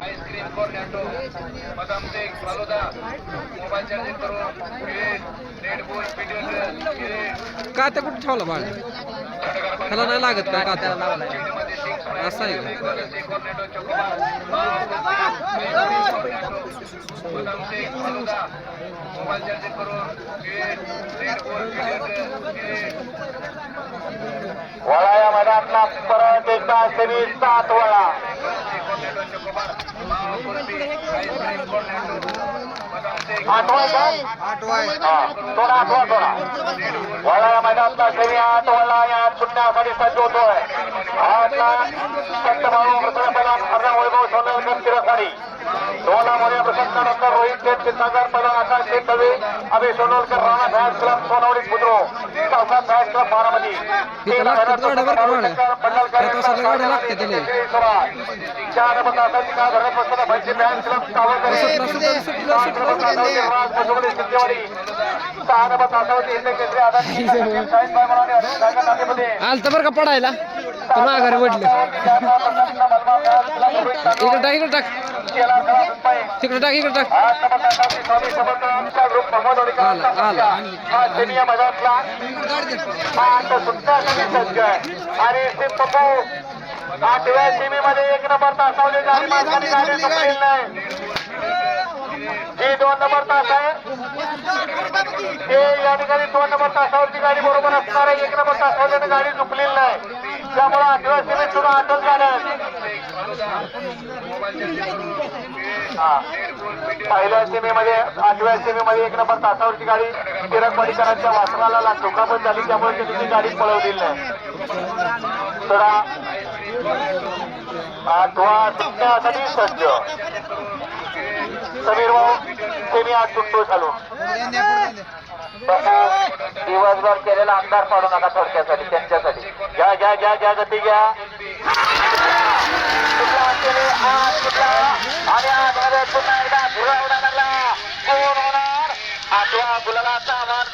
ice cream Cornetto बदाम शेक falooda mobile charging करून red boule का त्या कुठे ठेवला बाळ त्याला नाही लागत का का त्याला लावलाय असं आहे कॉर्नेटो चॉकोबार बदाम शेक फालुदा मोबाईल चार्जिंग करून रेड बुल वळा या मैदानातला परत एकदा सेमी 7 वळा थोडा वळा या मैदानातला सेमी 8 वळा या सुटण्यासाठी सज्ज होतोय वैभव सोनलकर तिरसाडी 2 मध्ये प्रसन्नानंतर रोहित शेठ चिन्नागर पदक आकाश शेठ दवे अभि सोनलकर राणा फॅन्स क्लब सोनावडी बुद्रुक चौकात फॅन्स क्लब बारामती आलत बरं का पडायला माघारी म्हटलं इकडे टाक तिकडे टाक इकडे टाक आला आणि पप्पू 8व्या सेमीमध्ये 1 नंबर तासावली गाडी मार्गाने गाडी सुटलेली नाही जी 2 नंबर तास आहे ते या ठिकाणी 2 नंबर तासावरची गाडी बरोबर असणार आहे 1 नंबर तासावल्याने गाडी चुकलेली नाही त्यामुळे 8व्या सेमीत सुद्धा अटक झालं पहिल्या सेमीमध्ये 8व्या सेमीमध्ये 1 नंबर तासावरची गाडी तिरकवाडीकरांच्या वासनाला धोकापत झाली त्यामुळे त्यांनी ती गाडी पळवलेली नाही तर 8वा सुटण्यासाठी सज्ज समीर भाऊ सेमी 8 सुटतो चालून दिवसभर केलेला अंधार पाडू नका थोडक्यासाठी त्यांच्यासाठी घ्या घ्या घ्या घ्या गती घ्या आणि आज पुन्हा एकदा धुरा उडाला कोण होणार 8व्या गुलालाचा मान